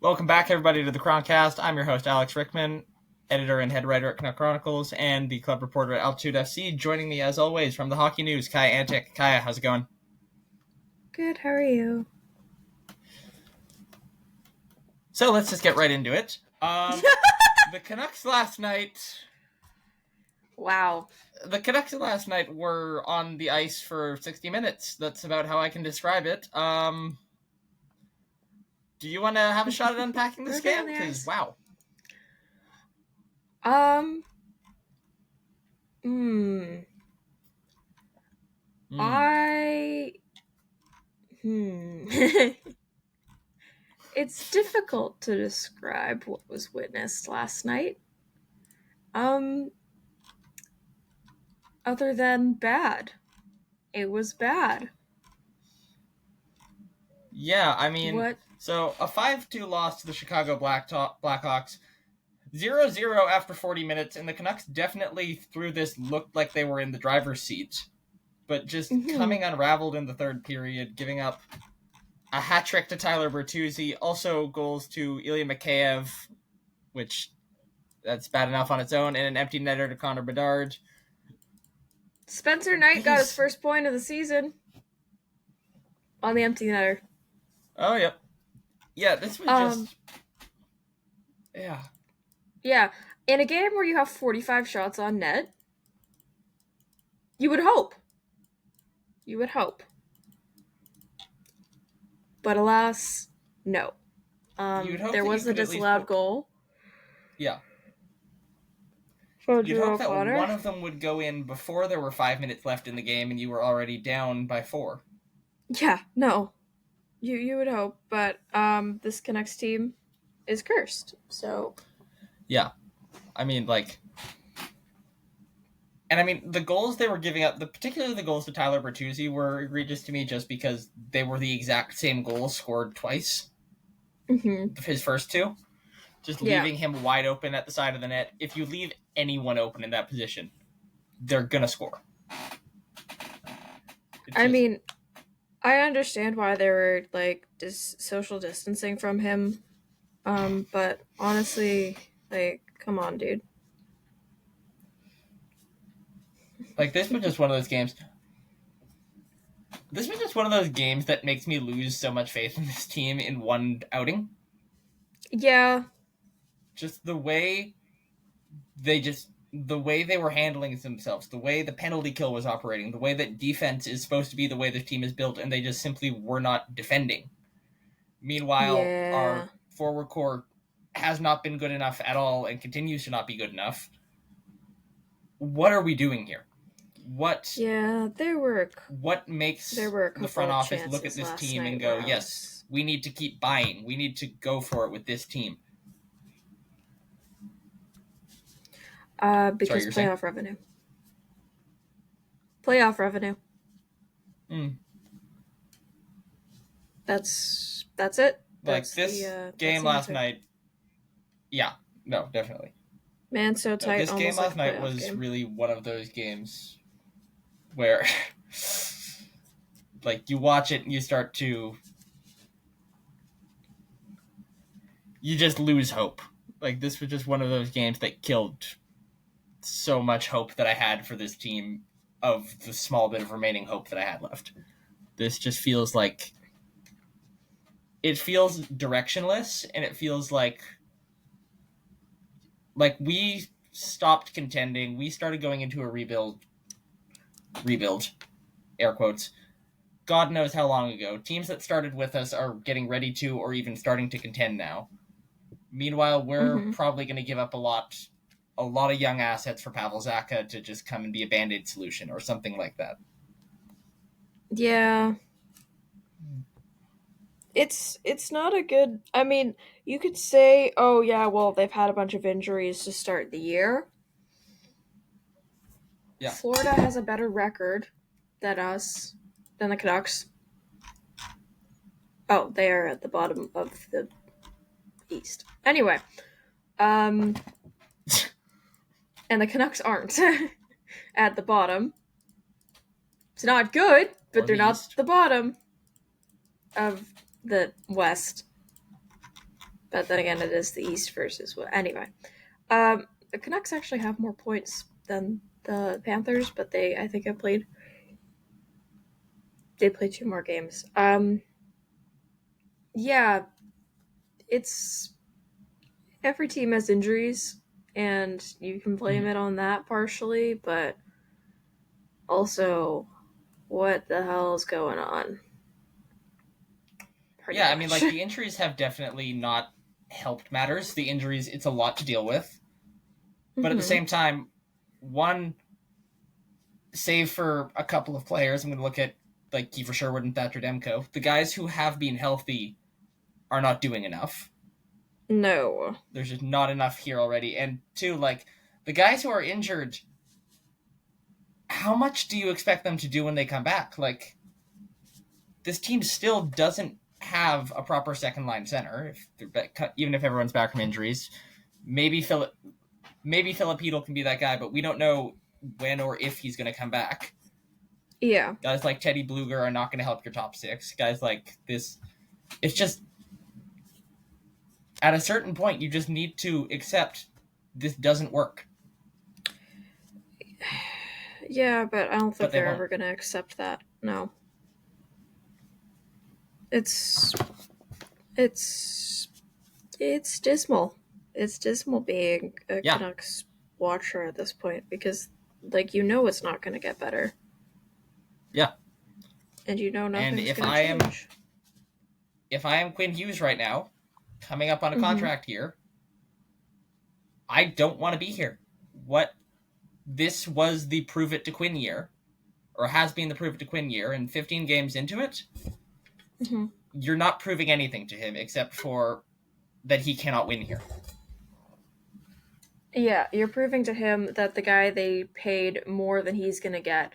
Welcome back, everybody, to the Chroncast. I'm your host, Alex Rickman, editor and head writer at Canuck Chronicles, and the club reporter at Altitude FC. Joining me, as always, from the Hockey News, Kaja Antic. Kaja, how's it going? Good, how are you? So let's just get right into it. The Canucks last night... Wow. The Canucks last night were on the ice for 60 minutes. That's about how I can describe it. Do you want to have a shot at unpacking this game? Because, wow. It's difficult to describe what was witnessed last night. Other than bad. It was bad. Yeah, I mean, What? So a 5-2 loss to the Chicago Blackhawks, 0-0 after 40 minutes, and the Canucks definitely through this looked like they were in the driver's seat. But just coming unraveled in the third period, giving up a hat trick to Tyler Bertuzzi, also goals to Ilya Mikheyev, which that's bad enough on its own, and an empty netter to Connor Bedard. Spencer Knight got his first point of the season on the empty netter. Oh, yep. Yeah, this was just... Yeah. Yeah. In a game where you have 45 shots on net, you would hope. But alas, no. There was a disallowed goal. Yeah. You'd hope that one of them would go in before there were 5 minutes left in the game and you were already down by 4. Yeah, no. You would hope, but this Canucks team is cursed, so... Yeah. I mean, And I mean, the goals they were giving up, particularly the goals to Tyler Bertuzzi, were egregious to me just because they were the exact same goals scored twice. His first two. Just leaving him wide open at the side of the net. If you leave anyone open in that position, they're gonna score. I mean, I understand why they were, social distancing from him. But honestly, come on, dude. This was just one of those games. This was just one of those games that makes me lose so much faith in this team in one outing. Yeah. Just the way they were handling themselves, the way the penalty kill was operating, the way that defense is supposed to be the way this team is built, and they just simply were not defending. Meanwhile, our forward core has not been good enough at all and continues to not be good enough. What are we doing here? What makes the front office look at this team and go, yes, we need to keep buying. We need to go for it with this team. Because playoff revenue. Playoff revenue. That's it. This game last night. Yeah, no, definitely. Man, so tight. This game last night was really one of those games where, you watch it and you start to, you just lose hope. This was just one of those games that killed so much hope that I had for this team, of the small bit of remaining hope that I had left. This just feels it feels directionless, and it feels like we stopped contending. We started going into a rebuild, air quotes, God knows how long ago. Teams that started with us are getting ready to, or even starting to contend now. Meanwhile, we're probably going to give up a lot of young assets for Pavel Zacha to just come and be a Band-Aid solution or something like that. Yeah. It's not a good... I mean, you could say, oh yeah, well, they've had a bunch of injuries to start the year. Yeah. Florida has a better record than the Canucks. Oh, they are at the bottom of the East. Anyway. And the Canucks aren't at the bottom. It's not good, but they're not the bottom of the West. But then again, it is the East versus what. Anyway, the Canucks actually have more points than the Panthers, but I think they played 2 more games. Yeah, it's every team has injuries, and you can blame it on that partially, but also, what the hell is going on? Pretty Yeah, much. I mean, like, the injuries have definitely not helped matters. The injuries, it's a lot to deal with. But at the same time, one, save for a couple of players, I'm going to look at, like, Kiefer Sherwood and Thatcher Demko. The guys who have been healthy are not doing enough. No. There's just not enough here already. And two, like, the guys who are injured, how much do you expect them to do when they come back? Like, this team still doesn't have a proper second line center, even if everyone's back from injuries. Maybe Filipino can be that guy, but we don't know when or if he's going to come back. Yeah. Guys like Teddy Bluger are not going to help your top 6. Guys like this, it's just, at a certain point, you just need to accept this doesn't work. Yeah, but I don't think they're ever going to accept that. No. It's dismal. It's dismal being a Canucks watcher at this point because, like, it's not going to get better. Yeah. And nothing's going to change. If I am Quinn Hughes right now, coming up on a contract year, I don't want to be here. This was the prove it to Quinn year, or has been the prove it to Quinn year, and 15 games into it, you're not proving anything to him except for that he cannot win here. Yeah, you're proving to him that the guy they paid more than he's going to get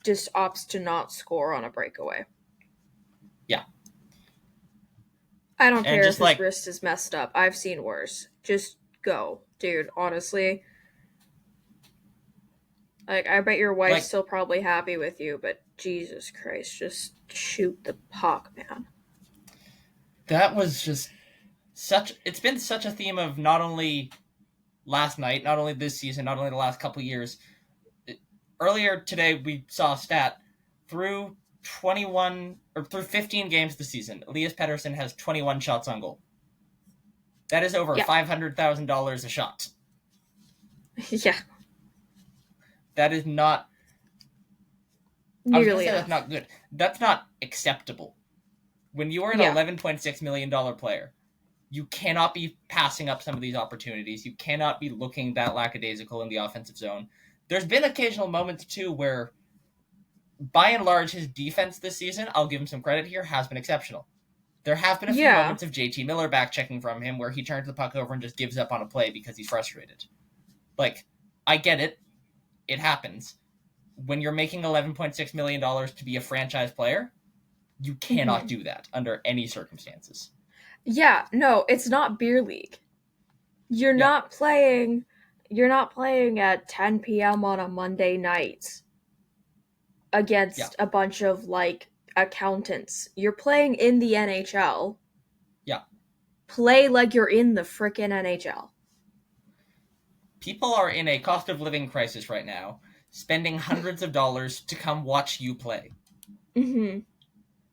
just opts to not score on a breakaway. Yeah. I don't care if his wrist is messed up. I've seen worse. Just go, dude, honestly. Like, I bet your wife's still probably happy with you, but Jesus Christ, just shoot the puck, man. That was just it's been such a theme of not only last night, not only this season, not only the last couple of years. Earlier today, we saw a stat. Through 15 games this season, Elias Pettersson has 21 shots on goal. That is over $500,000 a shot. Yeah. That is not... Nearly that's not good. That's not acceptable. When you are an $11.6 million player, you cannot be passing up some of these opportunities. You cannot be looking that lackadaisical in the offensive zone. There's been occasional moments, too, where, by and large, his defense this season, I'll give him some credit here, has been exceptional. There have been a few moments of JT Miller back-checking from him where he turns the puck over and just gives up on a play because he's frustrated. Like, I get it. It happens. When you're making $11.6 million to be a franchise player, you cannot do that under any circumstances. Yeah, no, it's not beer league. You're not playing at 10 p.m. on a Monday night against a bunch of, like, accountants. You're playing in the NHL. Yeah. Play like you're in the frickin' NHL. People are in a cost of living crisis right now, spending hundreds of dollars to come watch you play. Mm-hmm.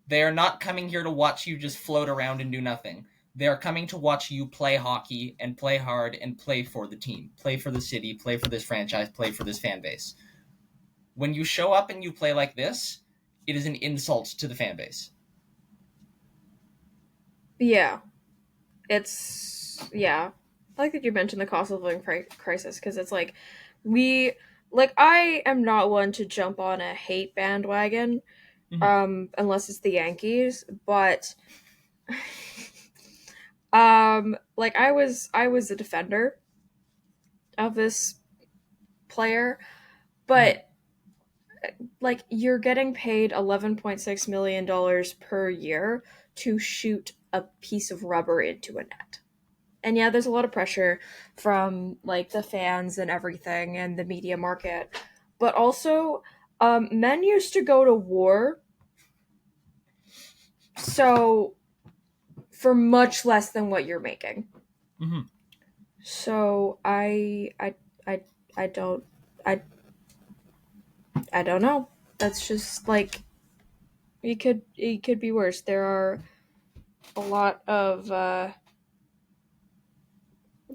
They are not coming here to watch you just float around and do nothing. They are coming to watch you play hockey and play hard and play for the team, play for the city, play for this franchise, play for this fan base. When you show up and you play like this, it is an insult to the fan base. Yeah. I like that you mentioned the cost of living crisis, because it's like, I am not one to jump on a hate bandwagon, unless it's the Yankees, but, I was a defender of this player, but, you're getting paid $11.6 million per year to shoot a piece of rubber into a net. And yeah, there's a lot of pressure from, the fans and everything and the media market. But also, men used to go to war. So, for much less than what you're making. Mm-hmm. So I don't I don't know. That's just like it could be worse. There are a lot of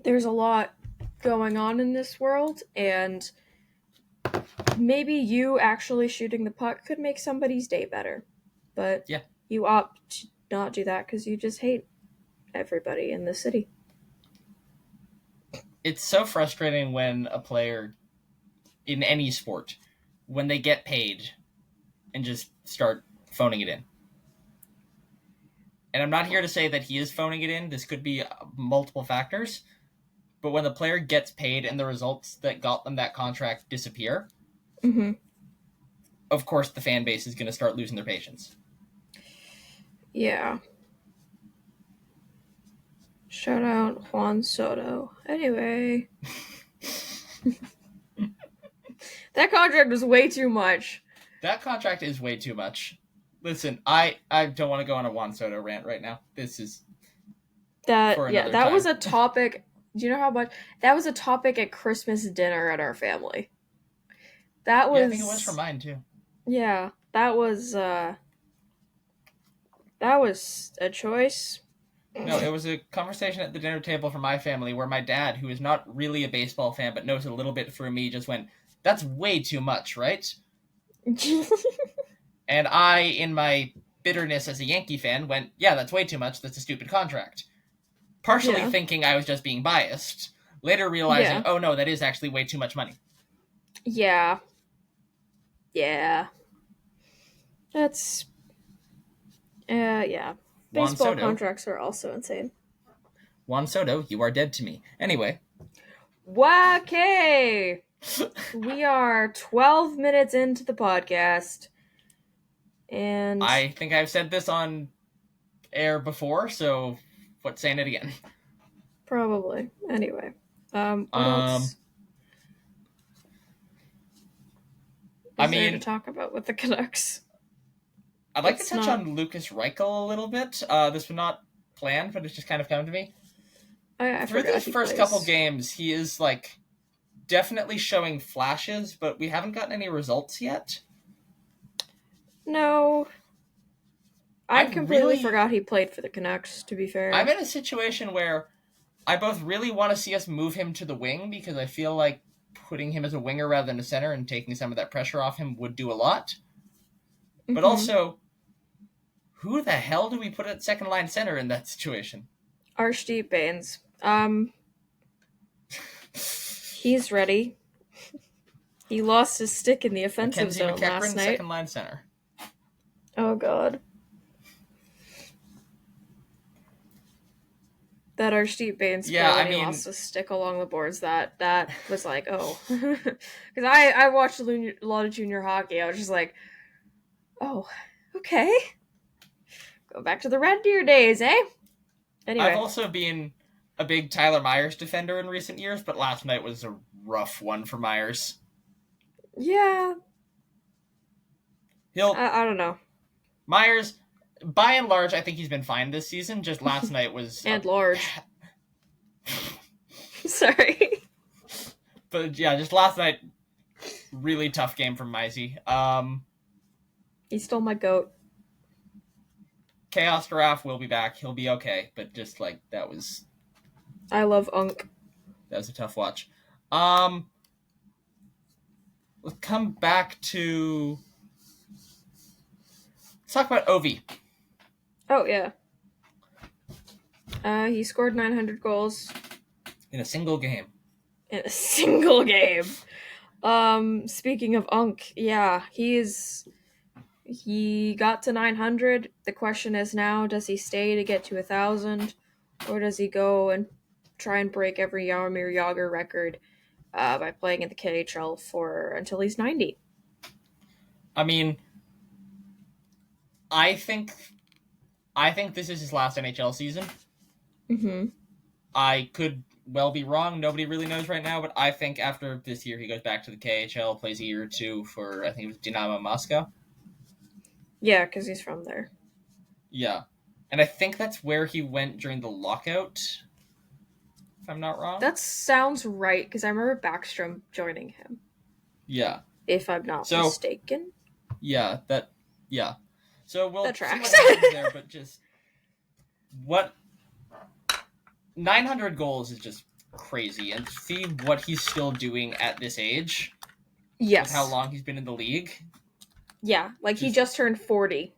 there's a lot going on in this world, and maybe you actually shooting the puck could make somebody's day better. But Yeah. you opt to not do that because you just hate everybody in the city. It's so frustrating when a player in any sport, when they get paid and just start phoning it in. And I'm not here to say that he is phoning it in. This could be multiple factors. But when the player gets paid and the results that got them that contract disappear, Mm-hmm. of course the fan base is going to start losing their patience. Yeah. Shout out Juan Soto. Anyway. That contract was way too much. That contract is way too much. Listen, I don't want to go on a Juan Soto rant right now. This is that time. Was a topic. Do you know how much that was a topic at Christmas dinner at our family? That was I think it was for mine too. Yeah, that was a choice. No, it was a conversation at the dinner table for my family where my dad, who is not really a baseball fan but knows a little bit through me, just went, "That's way too much, right?" And I, in my bitterness as a Yankee fan, went, "Yeah, that's way too much. That's a stupid contract." Partially thinking I was just being biased. Later realizing, oh no, that is actually way too much money. Yeah. Yeah. That's... yeah. Baseball contracts are also insane. Juan Soto, you are dead to me. Anyway. Okay. We are 12 minutes into the podcast. And I think I've said this on air before, so what's saying it again? Probably. Anyway. What else? Is there to talk about with the Canucks? I'd like to touch on Lucas Reichel a little bit. This was not planned, but it's just kind of come to me. Through these first couple games, he is like definitely showing flashes, but we haven't gotten any results yet. No. I completely forgot he played for the Canucks, to be fair. I'm in a situation where I both really want to see us move him to the wing because I feel like putting him as a winger rather than a center and taking some of that pressure off him would do a lot. Mm-hmm. But also, who the hell do we put at second line center in that situation? Archdeep Baines. He's ready. He lost his stick in the offensive zone last night. Second line center. Oh god. That Archdeep Baines he lost his stick along the boards. That was like, oh. Because I watched a lot of junior hockey. I was just like, oh, okay. Go back to the Red Deer days, eh? Anyway. I've also been a big Tyler Myers defender in recent years, but last night was a rough one for Myers. Yeah. I don't know. Myers, by and large, I think he's been fine this season. Just last night was... and large. Sorry. But yeah, just last night, really tough game from Mizey. He stole my goat. Chaos Giraffe will be back. He'll be okay. But just like, that was... I love Unk. That was a tough watch. Let's come back to... Let's talk about Ovi. Oh, yeah. He scored 900 goals. In a single game. In a single game. Speaking of Unk, yeah, he got to 900. The question is now, does he stay to get to 1,000? Or does he go and try and break every Jaromir Jagr record by playing in the KHL until he's 90? I mean, I think this is his last NHL season. Mm-hmm. I could well be wrong. Nobody really knows right now, but I think after this year he goes back to the KHL, plays a year or two for, I think it was Dynamo Moscow. Yeah, because he's from there. Yeah. And I think that's where he went during the lockout, if I'm not wrong. That sounds right, because I remember Backstrom joining him. Yeah. If I'm not mistaken. Yeah, yeah. So we'll that tracks. see what happens there, but just... 900 goals is just crazy, and to see what he's still doing at this age. Yes. With how long he's been in the league. Yeah, he just turned 40.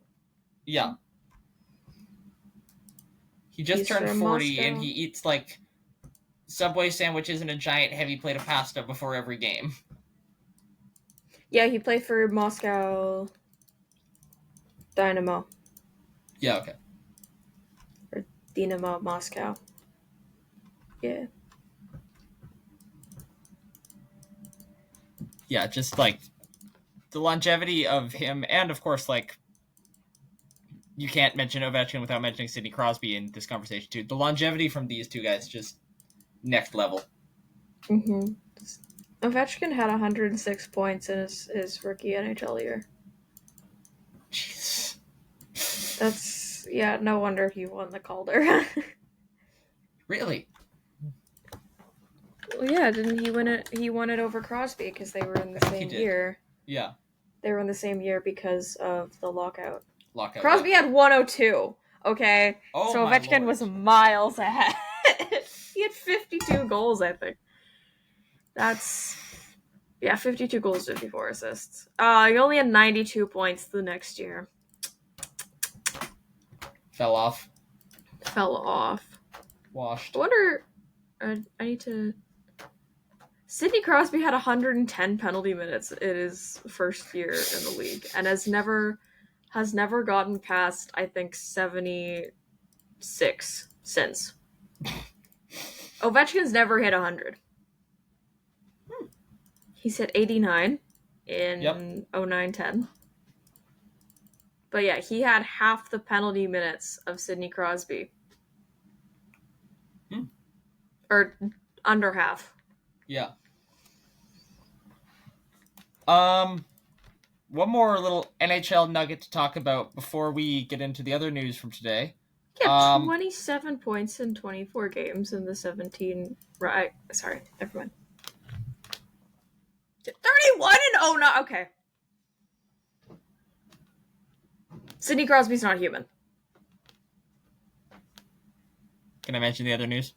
Yeah. He just turned 40, Moscow. And he eats, Subway sandwiches and a giant heavy plate of pasta before every game. Yeah, he played for Moscow Dynamo. Yeah, okay. Or Dynamo Moscow. Yeah. Yeah, just, the longevity of him, and, of course, you can't mention Ovechkin without mentioning Sidney Crosby in this conversation, too. The longevity from these two guys, just next level. Mm-hmm. Ovechkin had 106 points in his rookie NHL year. Jeez. That's, no wonder he won the Calder. Really? Well, yeah, didn't he win it? He won it over Crosby because they were in the same year. Yeah. They were in the same year because of the lockout. Crosby had 102, okay? Oh, so Ovechkin was miles ahead. He had 52 goals, I think. That's... Yeah, 52 goals, 54 assists. He only had 92 points the next year. Fell off. Washed. I wonder... I need to... Sidney Crosby had 110 penalty minutes in his first year in the league, and has never gotten past, I think, 76 since. Ovechkin's never hit 100. He's hit 89 in 09-10. But yeah, he had half the penalty minutes of Sidney Crosby. Or under half. Yeah. One more little NHL nugget to talk about before we get into the other news from today. Yeah, 27 points in 24 games in the 17... Right, sorry, never mind. 31 and 09, okay. Sidney Crosby's not human. Can I mention the other news?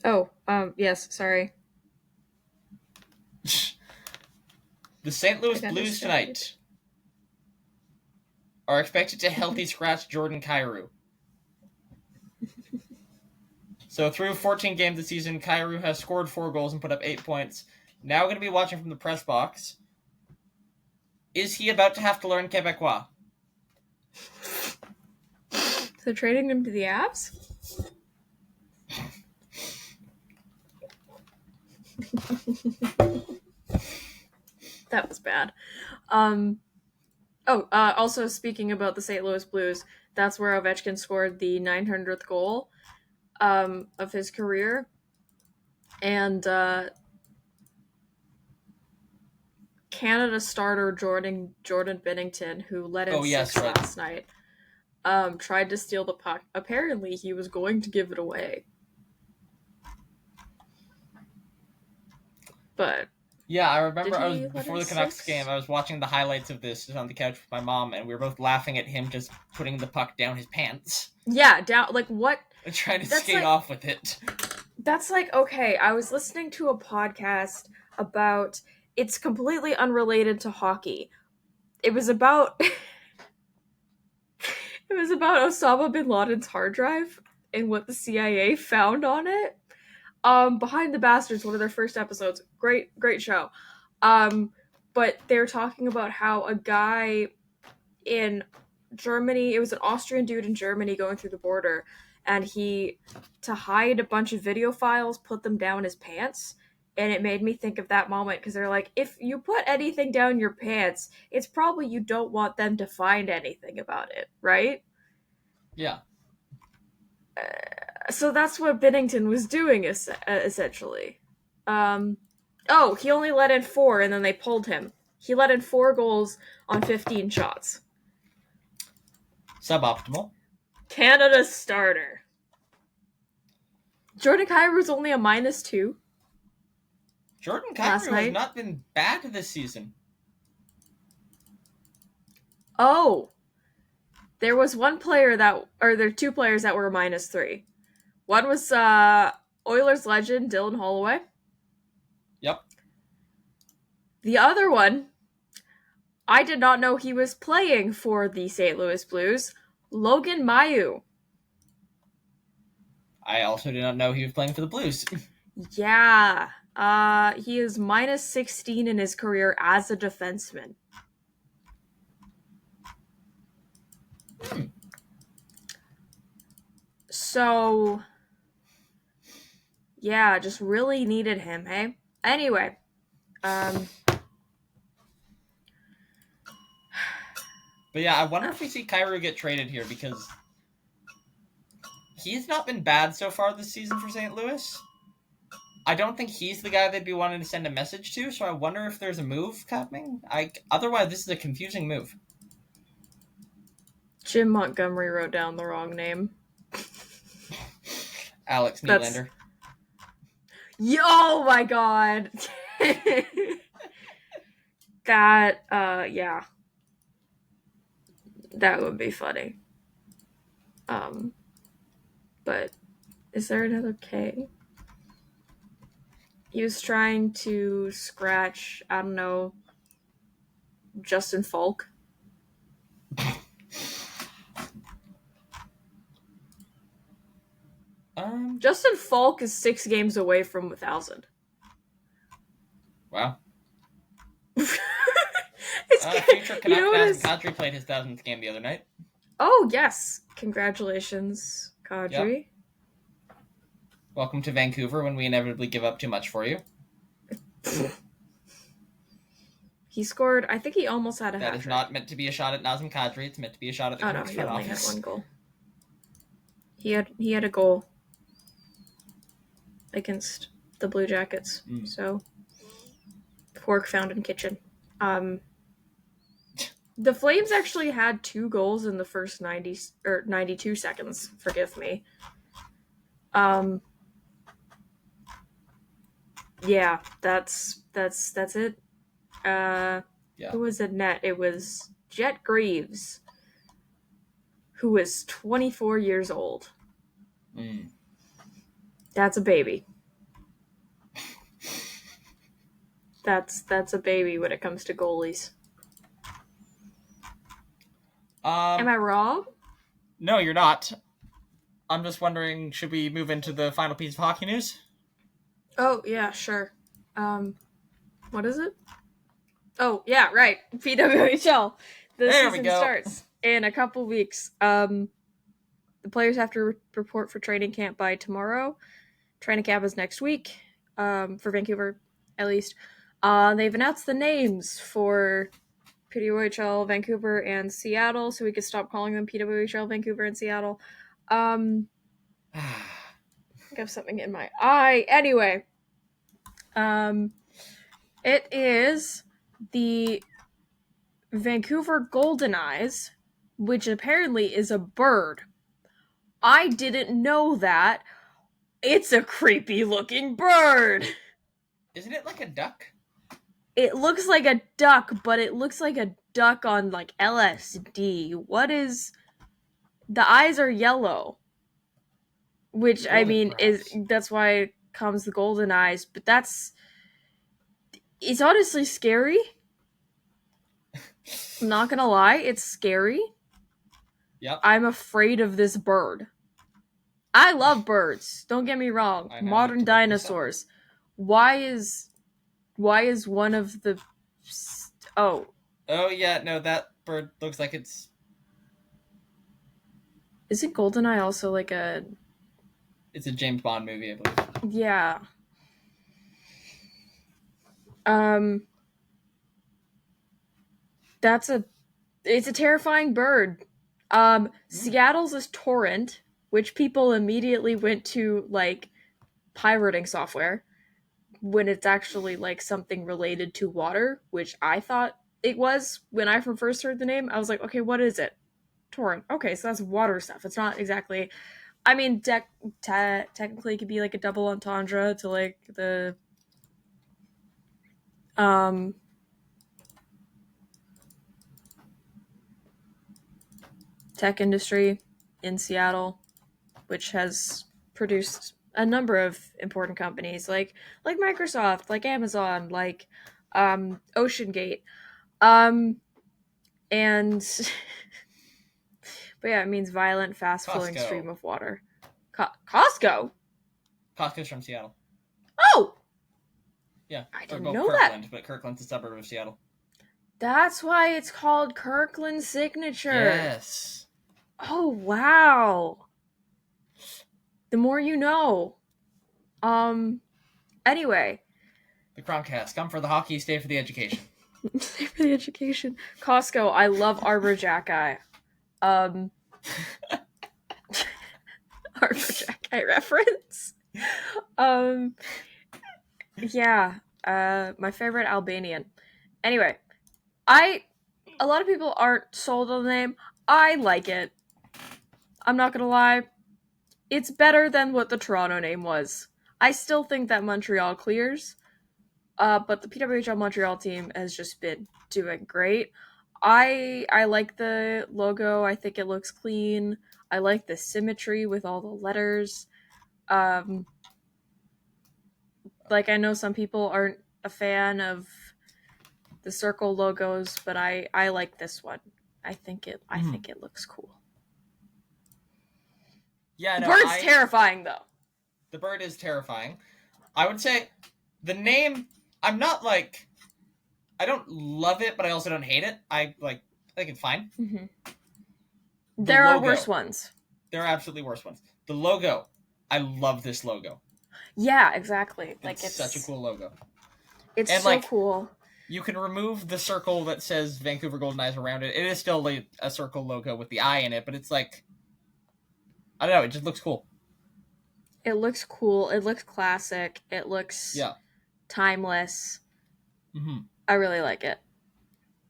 Oh, yes, sorry. The St. Louis Blues tonight are expected to healthy scratch Jordan Kyrou. So through 14 games this season, Kyrou has scored 4 goals and put up 8 points. Now going to be watching from the press box. Is he about to have to learn Quebecois? So trading him to the Avs? That was bad. Also speaking about the St. Louis Blues, that's where Ovechkin scored the 900th goal of his career. And Canada starter Jordan Binnington, who led in last night, tried to steal the puck. Apparently, he was going to give it away. But... Yeah, I remember before the Canucks game, I was watching the highlights of this on the couch with my mom, and we were both laughing at him just putting the puck down his pants. Yeah, down, what? And trying to skate off with it. That's okay, I was listening to a podcast about, it's completely unrelated to hockey. It was about Osama bin Laden's hard drive and what the CIA found on it. Behind the Bastards, one of their first episodes, great show. But they're talking about how a guy in Germany, it was an Austrian dude in Germany going through the border, and he, to hide a bunch of video files, put them down his pants. And it made me think of that moment, because they're like, if you put anything down your pants, it's probably you don't want them to find anything about it, right? Yeah. So that's what Binnington was doing, essentially. He only let in 4, and then they pulled him. He let in 4 goals on 15 shots. Suboptimal. Canada starter. Jordan Kyrou's only a -2. Jordan Kyrou has not been bad this season. Oh. There was there are 2 players that were a -3. One was Oilers legend Dylan Holloway. Yep. The other one, I did not know he was playing for the St. Louis Blues, Logan Mailloux. I also did not know he was playing for the Blues. Yeah. He is -16 in his career as a defenseman. So, yeah, just really needed him, hey? Anyway, But yeah, I wonder if we see Kyrou get traded here, because he's not been bad so far this season for St. Louis. I don't think he's the guy they'd be wanting to send a message to, so I wonder if there's a move coming. Otherwise, this is a confusing move. Jim Montgomery wrote down the wrong name. Alex Nylander. Oh my god! That, yeah. That would be funny. But is there another K? He was trying to scratch, I don't know, Justin Falk. Justin Falk is 6 games away from 1,000. Wow. Future Canucks Kadri played his 1,000th game the other night. Oh, yes. Congratulations, Kadri. Yep. Welcome to Vancouver when we inevitably give up too much for you. He scored, I think he almost had a hat-trick. That is not meant to be a shot at Nazem Kadri. It's meant to be a shot at the Canucks front office. He only had 1 goal. He had a goal against the Blue Jackets. So, pork found in kitchen. The Flames actually had 2 goals in the first 92 seconds. Forgive me. Yeah, that's it. Yeah. Who was at net? It was Jet Greaves, who is 24 years old. That's a baby. That's a baby when it comes to goalies. Am I wrong? No, you're not. I'm just wondering, should we move into the final piece of hockey news? Oh, yeah, sure. What is it? Oh, yeah, right. PWHL. The season starts in a couple weeks. The players have to report for training camp by tomorrow. Training camp is next week, for Vancouver, at least. They've announced the names for PWHL Vancouver and Seattle, so we could stop calling them PWHL Vancouver and Seattle. I have something in my eye. Anyway, it is the Vancouver Goldeneyes, which apparently is a bird. I didn't know that. It's a creepy looking bird. Isn't it like a duck? It looks like a duck, but it looks like a duck on like LSD. What is... The eyes are yellow. Which, I mean, that's why it comes the golden eyes, but it's honestly scary. I'm not gonna lie, it's scary. Yep. I'm afraid of this bird. I love birds, don't get me wrong. Modern dinosaurs. Why is one of the... Oh, yeah, no, that bird looks like it's... Isn't Goldeneye also like a... It's a James Bond movie, I believe. Yeah. It's a terrifying bird. Seattle's is Torrent, which people immediately went to, like, pirating software, when it's actually, like, something related to water, which I thought it was when I first heard the name. I was like, okay, what is it? torrent. Okay, so that's water stuff. It's not exactly. I mean, technically, it could be like a double entendre to like the um tech industry in Seattle, which has produced a number of important companies like Microsoft, like Amazon, like Ocean Gate. And but yeah, it means violent, fast-flowing Costco. stream of water. Costco? Costco's from Seattle. Oh! Yeah. I Or, didn't well, know Kirkland, that. but Kirkland's a suburb of Seattle. That's why it's called Kirkland Signature. Yes. Oh, wow. The more you know. Anyway. The Chroncast. Come for the hockey, stay for the education. Stay for the education. Costco, I love Arbor Jackeye. Arbor Jackeye reference. Yeah. My favorite Albanian. Anyway, a lot of people aren't sold on the name. I like it. I'm not gonna lie. It's better than what the Toronto name was. I still think that Montreal clears. But the PWHL Montreal team has just been doing great. I like the logo. I think it looks clean. I like the symmetry with all the letters. Like I know some people aren't a fan of the circle logos, but I like this one. I think it looks cool. Yeah, no, the bird's terrifying though. The bird is terrifying. I would say the name, I'm not like, I don't love it, but I also don't hate it. I think it's fine. Mm-hmm. There are worse ones. There are absolutely worse ones. The logo, I love this logo. Yeah, exactly. It's such a cool logo. It's and so cool. You can remove the circle that says Vancouver Goldeneyes around it. It is still a circle logo with the eye in it, but it's like, I don't know, it just looks cool. It looks cool. It looks classic. It looks timeless. Mm-hmm. I really like it.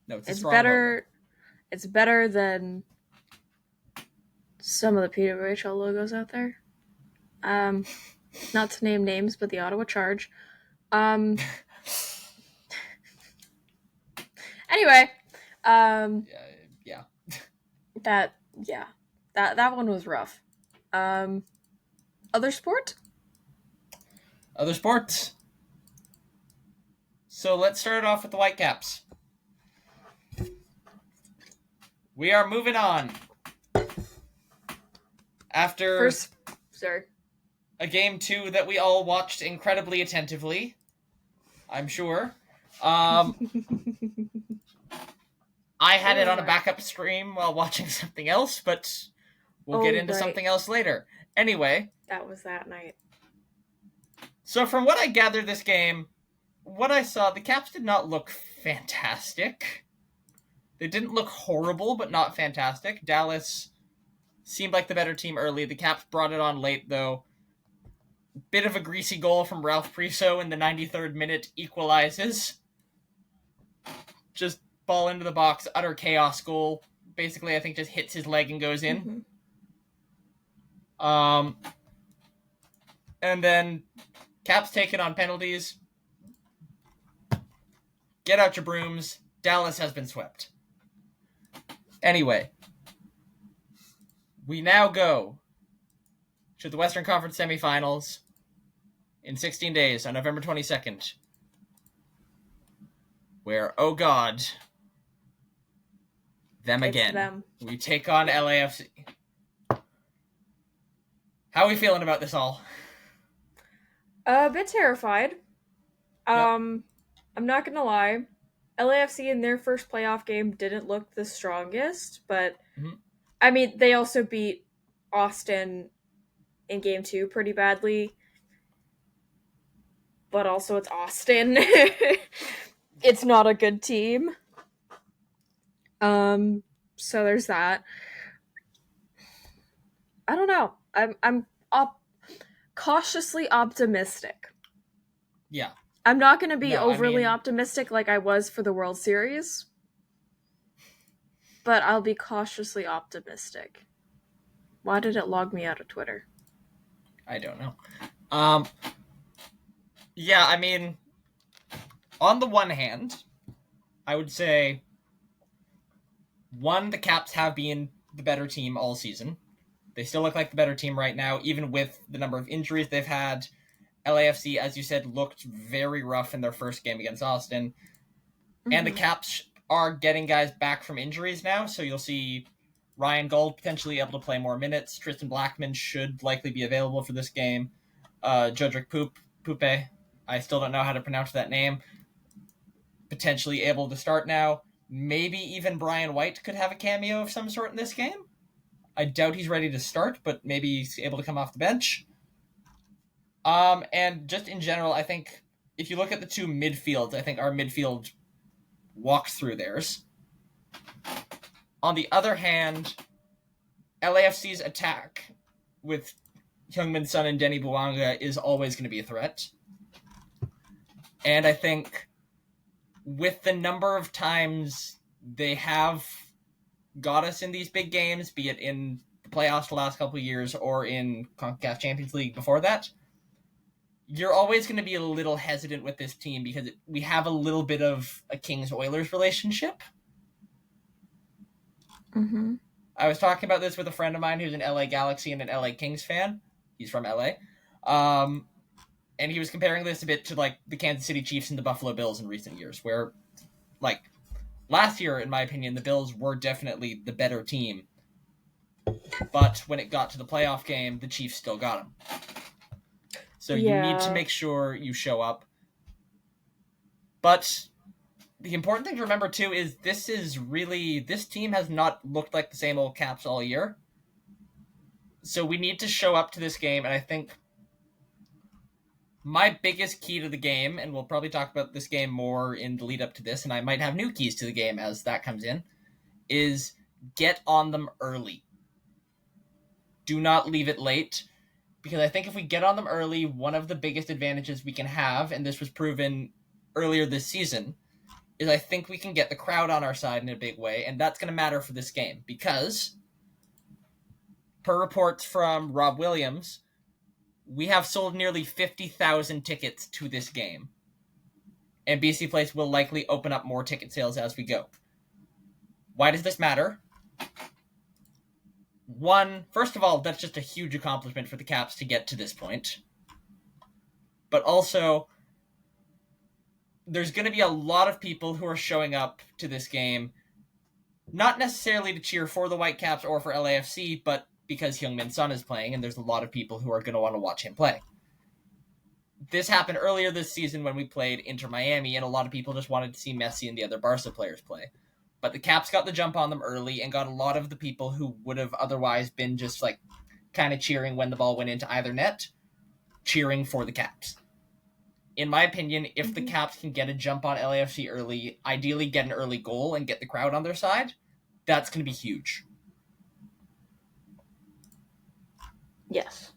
No, it's better. Logo. It's better than some of the PWHL logos out there. Not to name names, but the Ottawa Charge. Anyway, yeah. That one was rough. Other sport? Other sports. So let's start it off with the Whitecaps. We are moving on. After a game 2 that we all watched incredibly attentively, I'm sure. I had it on a backup stream while watching something else, but we'll get into something else later. Anyway. That was that night. So from what I gathered this game, what I saw, the Caps did not look fantastic. They didn't look horrible, but not fantastic. Dallas seemed like the better team early. The Caps brought it on late, though. Bit of a greasy goal from Ralph Priso in the 93rd minute equalizes. Just ball into the box, utter chaos goal. Basically, I think just hits his leg and goes in. Mm-hmm. And then Caps take it on penalties. Get out your brooms. Dallas has been swept. Anyway, we now go to the Western Conference semifinals in 16 days on November 22nd, where, oh God, them again. Them. We take on LAFC. How are we feeling about this all? A bit terrified. Yep. I'm not gonna lie. LAFC in their first playoff game didn't look the strongest, but I mean, they also beat Austin in game 2 pretty badly. But also it's Austin. It's not a good team. So there's that. I don't know. I'm cautiously optimistic. Yeah. I'm not going to be overly optimistic like I was for the World Series. but I'll be cautiously optimistic. Why did it log me out of Twitter? I don't know. Yeah, I mean, on the one hand, I would say, one, the Caps have been the better team all season. They still look like the better team right now, even with the number of injuries they've had. LAFC, as you said, looked very rough in their first game against Austin. Mm-hmm. And the Caps are getting guys back from injuries now, so you'll see Ryan Gold potentially able to play more minutes. Tristan Blackman should likely be available for this game. Jodrick Poupe, I still don't know how to pronounce that name, potentially able to start now. Maybe even Brian White could have a cameo of some sort in this game. I doubt he's ready to start, but maybe he's able to come off the bench. And just in general, I think if you look at the two midfields, I think our midfield walks through theirs. On the other hand, LAFC's attack with Heung-min Son and Denny Bouanga is always going to be a threat. And I think with the number of times they have got us in these big games, be it in the playoffs the last couple of years or in Chroncast Champions League before that, you're always going to be a little hesitant with this team because we have a little bit of a Kings-Oilers relationship. Mm-hmm. I was talking about this with a friend of mine who's an LA Galaxy and an LA Kings fan. He's from LA. And he was comparing this a bit to like the Kansas City Chiefs and the Buffalo Bills in recent years, where like last year, in my opinion, the Bills were definitely the better team. But when it got to the playoff game, the Chiefs still got them. So you need to make sure you show up. But the important thing to remember, too, is this team has not looked like the same old Caps all year. So we need to show up to this game, and I think my biggest key to the game, and we'll probably talk about this game more in the lead up to this, and I might have new keys to the game as that comes in, is get on them early. Do not leave it late, because I think if we get on them early, one of the biggest advantages we can have, and this was proven earlier this season, is I think we can get the crowd on our side in a big way, and that's going to matter for this game, because per reports from Rob Williams, we have sold nearly 50,000 tickets to this game. And BC Place will likely open up more ticket sales as we go. Why does this matter? One, first of all, that's just a huge accomplishment for the Caps to get to this point. But also, there's going to be a lot of people who are showing up to this game, not necessarily to cheer for the Whitecaps or for LAFC, but because Heung-min Son is playing, and there's a lot of people who are going to want to watch him play. This happened earlier this season when we played Inter Miami, and a lot of people just wanted to see Messi and the other Barca players play. But the Caps got the jump on them early and got a lot of the people who would have otherwise been just like kind of cheering when the ball went into either net, cheering for the Caps. In my opinion, if the Caps can get a jump on LAFC early, ideally get an early goal and get the crowd on their side, that's going to be huge. Yes.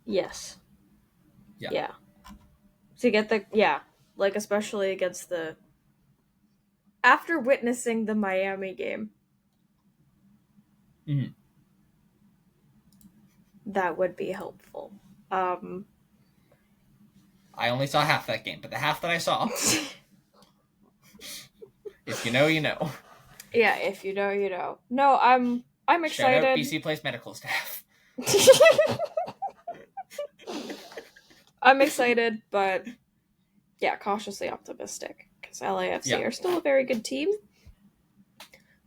Yes. Yeah. To get like especially against the... After witnessing the Miami game, that would be helpful. I only saw half that game, but the half that I saw, if you know, you know. Yeah, if you know, you know. No, I'm excited. Shout out BC Place medical staff. I'm excited, but yeah, cautiously optimistic. Because LAFC are still a very good team.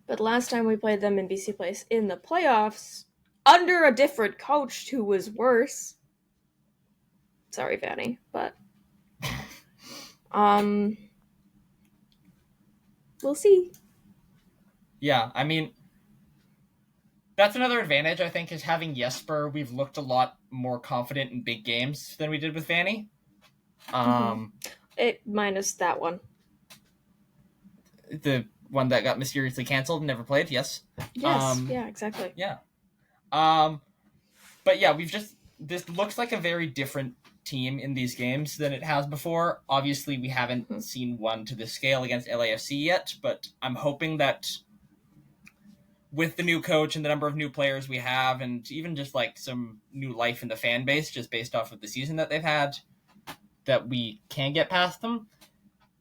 But last time we played them in BC Place in the playoffs, under a different coach who was worse. Sorry, Vanny, but we'll see. Yeah, I mean, that's another advantage, I think, is having Jesper. We've looked a lot more confident in big games than we did with Vanny. It minus that one. The one that got mysteriously canceled and never played, yes. Yes, yeah, exactly. Yeah. But yeah, this looks like a very different team in these games than it has before. Obviously, we haven't seen one to this scale against LAFC yet, but I'm hoping that with the new coach and the number of new players we have, and even just like some new life in the fan base, just based off of the season that they've had, that we can get past them.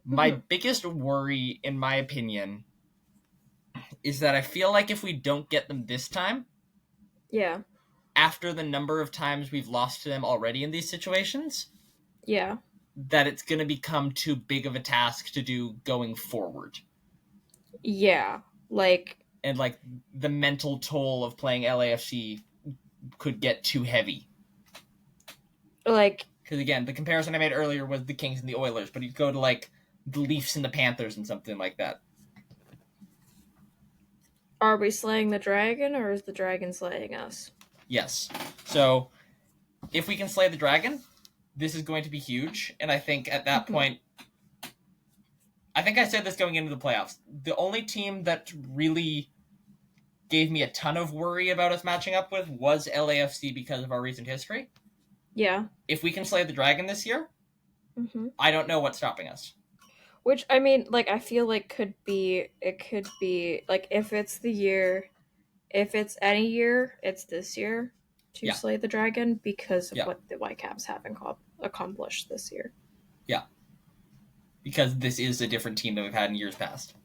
My biggest worry, in my opinion, is that I feel like if we don't get them this time, Yeah. after the number of times we've lost to them already in these situations, Yeah. that it's going to become too big of a task to do going forward. Yeah. Like, and like the mental toll of playing LAFC could get too heavy. Like, because again, the comparison I made earlier was the Kings and the Oilers, but you'd go to like the Leafs and the Panthers and something like that. Are we slaying the dragon, or is the dragon slaying us? Yes. So if we can slay the dragon, this is going to be huge, and I think at that point, I think I said this going into the playoffs, the only team that really gave me a ton of worry about us matching up with was LAFC because of our recent history. Yeah. If we can slay the dragon this year, I don't know what's stopping us. Which, I mean, like, I feel like it could be, like, if it's any year, it's this year to slay the dragon because of what the Whitecaps have accomplished this year. Yeah. Because this is a different team than we've had in years past.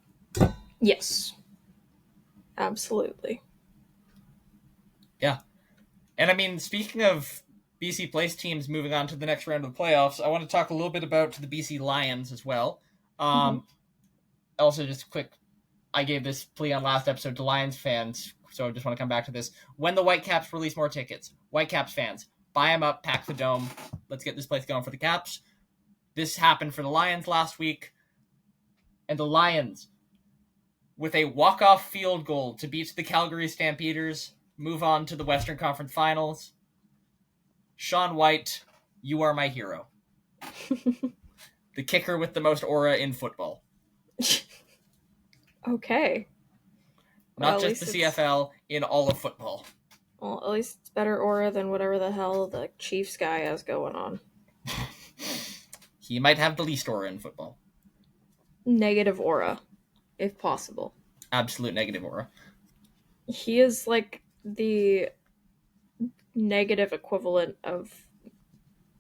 Yes. Absolutely. Yeah. And I mean, speaking of BC Place teams moving on to the next round of the playoffs, I want to talk a little bit about the BC Lions as well. Also, just a quick, I gave this plea on last episode to Lions fans, so I just want to come back to this. When the Whitecaps release more tickets, Whitecaps fans, buy them up, pack the dome. Let's get this place going for the Caps. This happened for the Lions last week, and the Lions, with a walk-off field goal to beat the Calgary Stampeders, move on to the Western Conference Finals. Sean White, you are my hero. The kicker with the most aura in football. Okay. Not just the CFL, in all of football. Well, at least it's better aura than whatever the hell the Chiefs guy has going on. He might have the least aura in football. Negative aura, if possible. Absolute negative aura. He is like the negative equivalent of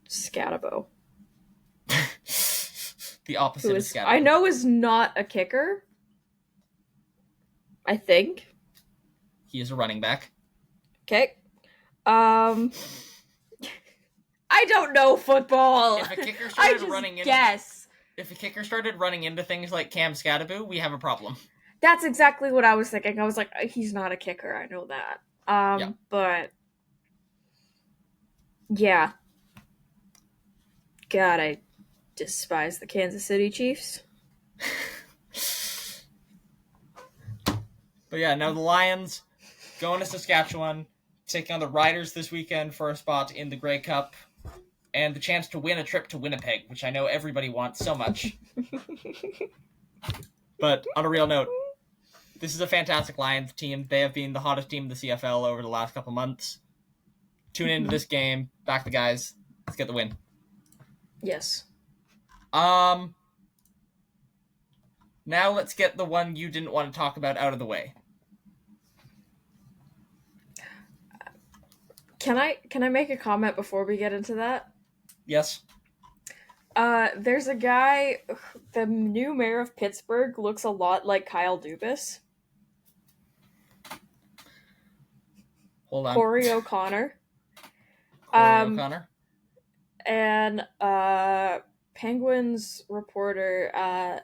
Scatabo. The opposite of Scatabo. I know is not a kicker. I think. He is a running back. Okay. I don't know football. If a kicker started guess. If a kicker started running into things like Cam Scatabo, we have a problem. That's exactly what I was thinking. I was like, he's not a kicker. I know that. But yeah. God, I despise the Kansas City Chiefs. But yeah, now the Lions going to Saskatchewan, taking on the Riders this weekend for a spot in the Grey Cup, and the chance to win a trip to Winnipeg, which I know everybody wants so much. But on a real note, this is a fantastic Lions team. They have been the hottest team in the CFL over the last couple months. Tune into this game. Back the guys. Let's get the win. Yes. Now let's get the one you didn't want to talk about out of the way. Can I make a comment before we get into that? Yes. There's a guy, the new mayor of Pittsburgh looks a lot like Kyle Dubas. Hold on. Corey O'Connor. O'Connor. And Penguins reporter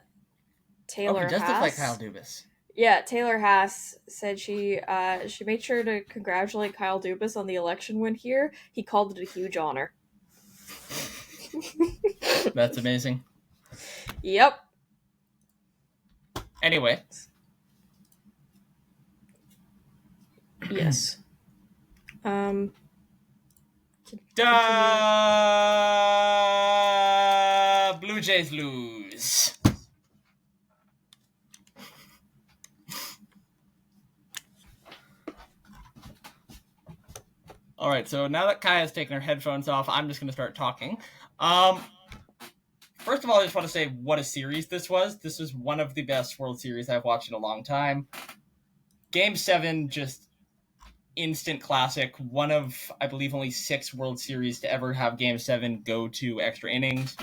Taylor He does Haas. look like Kyle Dubas. Yeah, Taylor Haas said she made sure to congratulate Kyle Dubas on the election win here. He called it a huge honor. That's amazing. Yep. Anyway. Yes. Blue Jays lose. All right, so now that Kaya's taken her headphones off, I'm just going to start talking. First of all, I just want to say what a series this was. This was one of the best World Series I've watched in a long time. Game 7, just instant classic. One of, I believe, only 6 World Series to ever have Game 7 go to extra innings.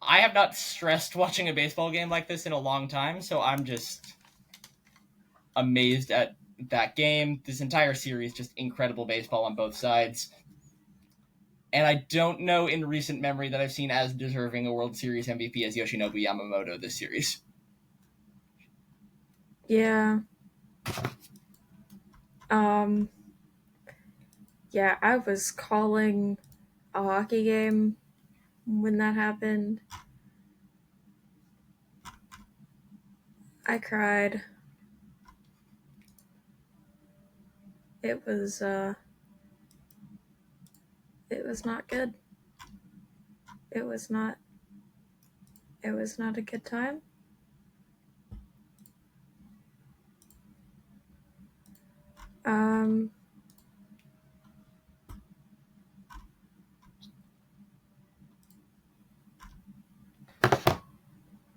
I have not stressed watching a baseball game like this in a long time, so I'm just amazed at that game. This entire series, just incredible baseball on both sides. And I don't know in recent memory that I've seen as deserving a World Series MVP as Yoshinobu Yamamoto this series. Yeah. Yeah, I was calling a hockey game when that happened. I cried. It was not good. It was not a good time.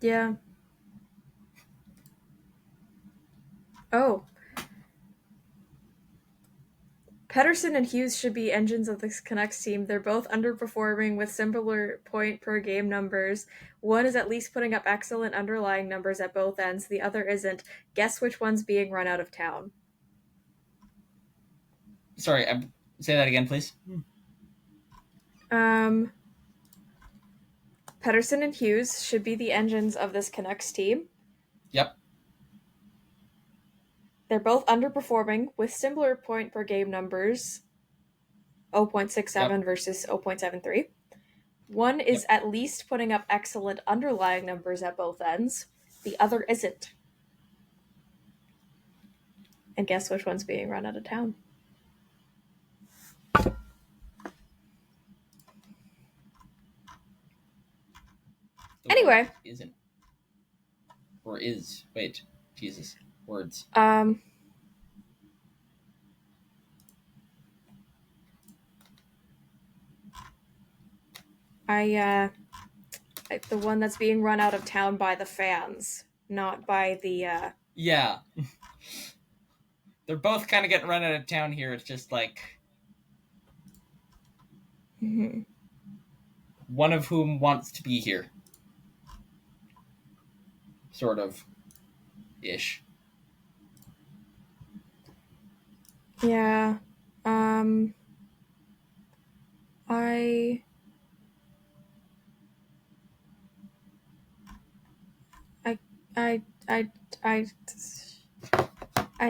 Yeah. Oh. Pedersen and Hughes should be engines of this Canucks team. They're both underperforming with similar point per game numbers. One is at least putting up excellent underlying numbers at both ends. The other isn't. Guess which one's being run out of town? Sorry, say that again, please. Pedersen and Hughes should be the engines of this Canucks team. Yep. They're both underperforming with similar point per game numbers, 0.67 versus 0.73. One is at least putting up excellent underlying numbers at both ends. The other isn't. And guess which one's being run out of town? Anyway. Isn't. Or is. Wait. Jesus. Words. The one that's being run out of town by the fans, not by the, Yeah. They're both kind of getting run out of town here. It's just like... One of whom wants to be here. Sort of. Ish. Yeah. I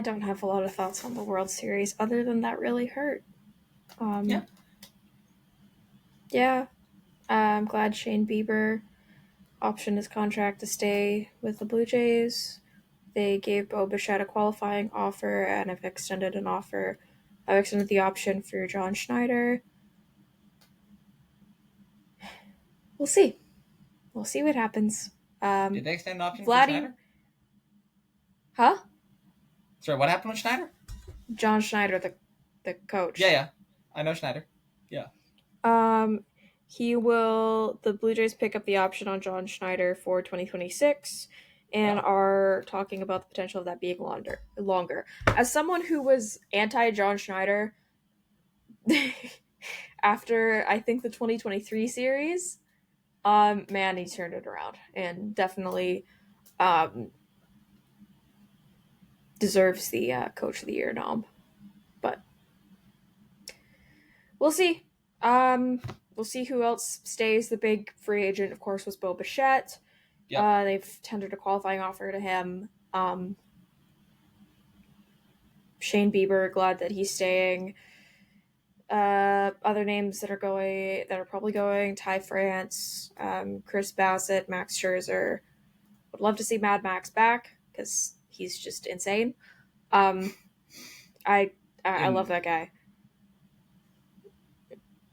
don't have a lot of thoughts on the World Series other than that really hurt. Yeah. I'm glad Shane Bieber optioned his contract to stay with the Blue Jays. They gave Bo Bichette a qualifying offer and have extended an offer. I've extended the option for John Schneider. We'll see. We'll see what happens. Did they extend an option for Schneider? Huh? Sorry, what happened with Schneider? John Schneider, the coach. Yeah. I know Schneider. Yeah. The Blue Jays pick up the option on John Schneider for 2026 and are talking about the potential of that being longer. As someone who was anti-John Schneider after, I think, the 2023 series, man, he turned it around and definitely deserves the Coach of the Year nom. But we'll see. We'll see who else stays. The big free agent, of course, was Bo Bichette. Yep. They've tendered a qualifying offer to him. Shane Bieber, glad that he's staying. Other names that are probably going: Ty France, Chris Bassett, Max Scherzer. Would love to see Mad Max back because he's just insane. I love that guy.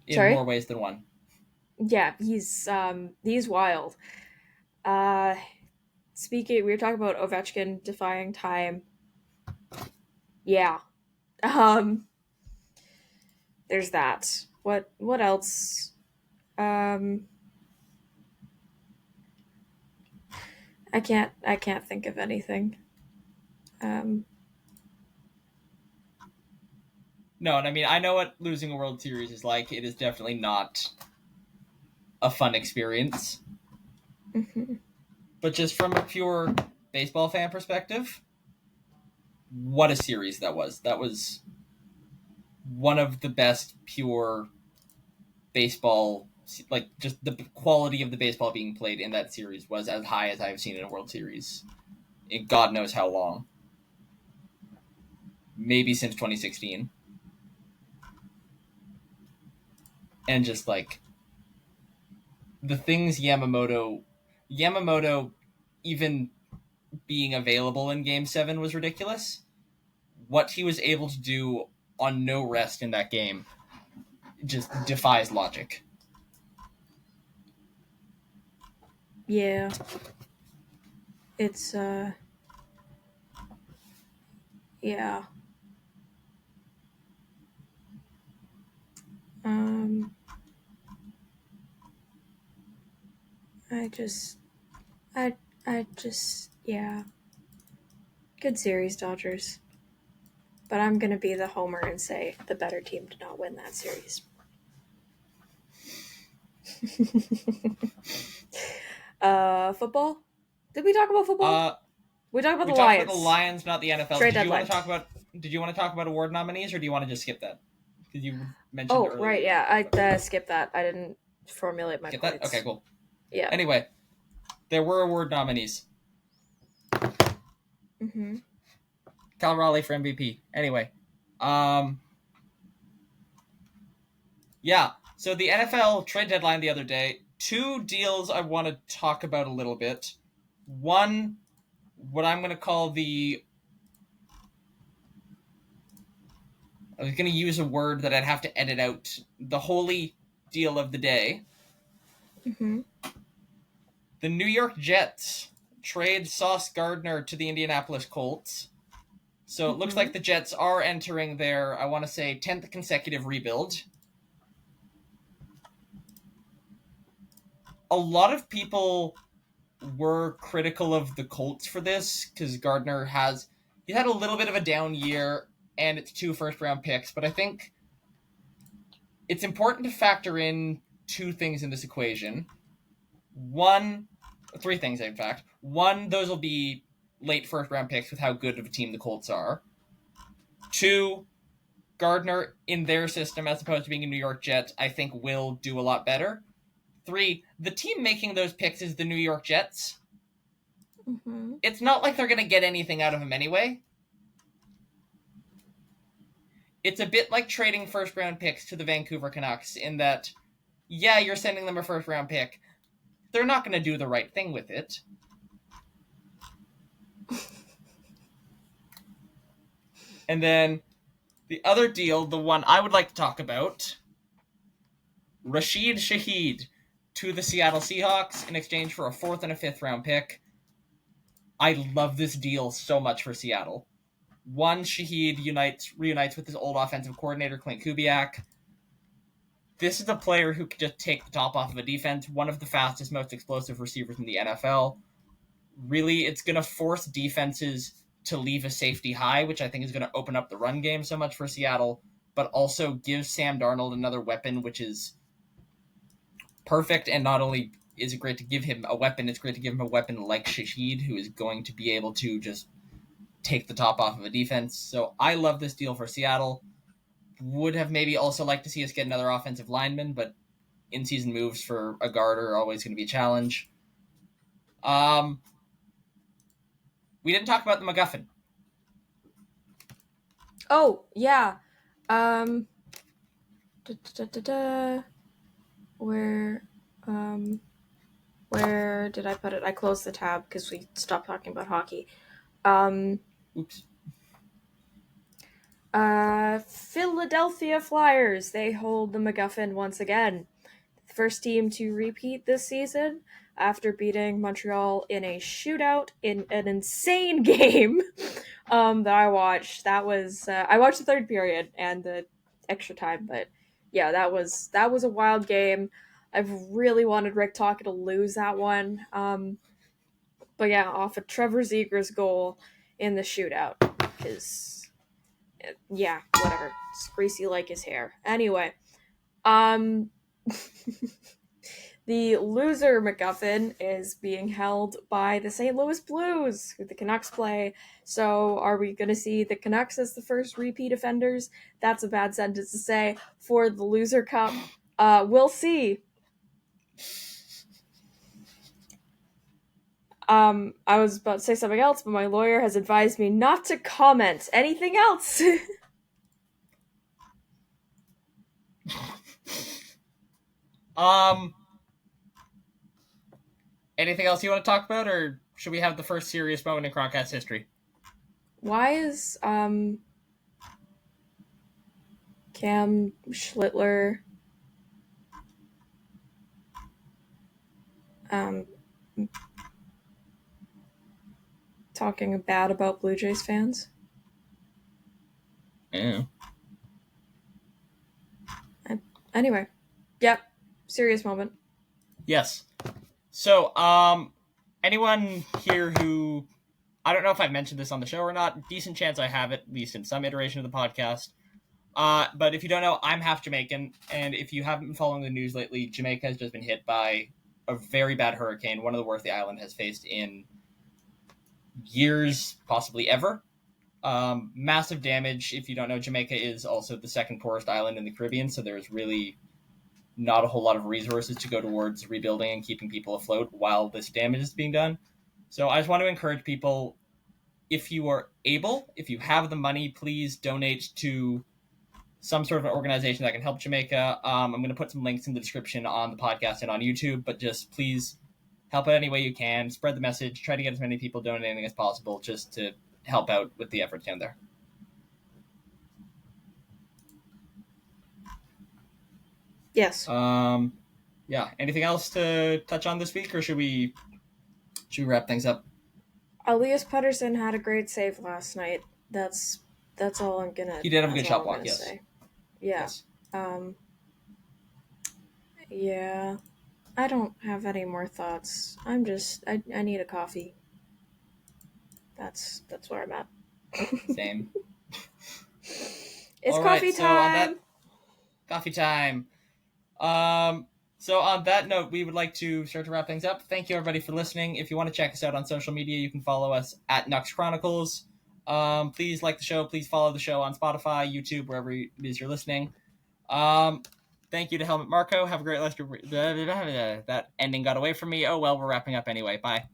In more ways than one. Yeah, he's wild. We were talking about Ovechkin defying time. Yeah. There's that. What else? I can't think of anything. No, and I mean, I know what losing a World Series is like. It is definitely not a fun experience. Mm-hmm. But just from a pure baseball fan perspective, what a series that was. That was one of the best pure baseball, like just the quality of the baseball being played in that series was as high as I've seen in a World Series in God knows how long. Maybe since 2016. And just like the things Yamamoto even being available in Game 7 was ridiculous. What he was able to do on no rest in that game just defies logic. Yeah. It's, yeah. I just, yeah. Good series, Dodgers. But I'm gonna be the homer and say the better team did not win that series. Football? Did we talk about football? We talked about the Lions. We talked about the Lions, not the NFL. Trade Did you deadline. want to talk about award nominees, or do you want to just skip that? Because you mentioned earlier. Right, yeah. I skipped that. I didn't formulate my points. That? Okay, cool. Yeah. Anyway, there were award nominees. Mm-hmm. Cal Raleigh for MVP. Anyway, yeah. So the NFL trade deadline the other day. 2 deals I want to talk about a little bit. One, what I'm going to call I was going to use a word that I'd have to edit out. The holy deal of the day. Mm-hmm. The New York Jets trade Sauce Gardner to the Indianapolis Colts. So it looks like the Jets are entering their, I want to say, 10th consecutive rebuild. A lot of people were critical of the Colts for this because Gardner had a little bit of a down year and it's 2 first-round picks, but I think it's important to factor in 2 things in this equation. 3 things, in fact. 1, those will be late first-round picks with how good of a team the Colts are. 2, Gardner in their system, as opposed to being a New York Jet, I think will do a lot better. 3, the team making those picks is the New York Jets. Mm-hmm. It's not like they're going to get anything out of him anyway. It's a bit like trading first-round picks to the Vancouver Canucks in that, yeah, you're sending them a first-round pick. They're not going to do the right thing with it. And then the other deal, the one I would like to talk about, Rashid Shaheed to the Seattle Seahawks in exchange for a 4th and a 5th round pick. I love this deal so much for Seattle. 1, Shaheed reunites with his old offensive coordinator, Clint Kubiak. This is a player who can just take the top off of a defense, one of the fastest, most explosive receivers in the NFL. Really, it's going to force defenses to leave a safety high, which I think is going to open up the run game so much for Seattle, but also give Sam Darnold another weapon, which is perfect. And not only is it great to give him a weapon, it's great to give him a weapon like Shaheed, who is going to be able to just take the top off of a defense. So I love this deal for Seattle. Would have maybe also liked to see us get another offensive lineman, but in-season moves for a guard are always going to be a challenge. We didn't talk about the MacGuffin. Oh, yeah. Where did I put it? I closed the tab because we stopped talking about hockey. Oops. Philadelphia Flyers. They hold the MacGuffin once again. The first team to repeat this season. after beating Montreal in a shootout in an insane game that I watched. That was I watched the third period and the extra time, but yeah, that was a wild game. I've really wanted Rick Tocchet to lose that one. But yeah, off of Trevor Zegras' goal in the shootout, because yeah, whatever. It's greasy like his hair. Anyway, um, the loser MacGuffin is being held by the St. Louis Blues, who the Canucks play. So, are we going to see the Canucks as the first repeat offenders? That's a bad sentence to say for the Loser Cup. We'll see. I was about to say something else, but my lawyer has advised me not to comment anything else. Anything else you want to talk about, or should we have the first serious moment in Chroncast history? Why is Cam Schlittler talking bad about Blue Jays fans? Yeah. Anyway, yep, serious moment. Yes. So, anyone here who, I don't know if I've mentioned this on the show or not, decent chance I have, at least in some iteration of the podcast. But if you don't know, I'm half Jamaican, and if you haven't been following the news lately, Jamaica has just been hit by a very bad hurricane, one of the worst the island has faced in years, possibly ever. Massive damage. If you don't know, Jamaica is also the second poorest island in the Caribbean, so there's really not a whole lot of resources to go towards rebuilding and keeping people afloat while this damage is being done. So I just want to encourage people, if you are able, if you have the money, please donate to some sort of an organization that can help Jamaica. I'm going to put some links in the description on the podcast and on YouTube, but just please help out any way you can. Spread the message. Try to get as many people donating as possible just to help out with the efforts down there. Yes. Yeah. Anything else to touch on this week, or should we wrap things up? Elias Pettersson had a great save last night. That's all I'm gonna. He did have a good shot block. Yes. Say. Yeah. Yes. Yeah. I don't have any more thoughts. I need a coffee. That's where I'm at. Same. It's coffee time. Coffee time. So on that note, we would like to start to wrap things up. Thank you everybody for listening. If you want to check us out on social media, you can follow us at Nux Chronicles. Please like the show. Please follow the show on Spotify, YouTube, wherever it is you're listening. Thank you to Helmut Marko. Have a great rest of that ending got away from me. Oh well, we're wrapping up anyway. Bye.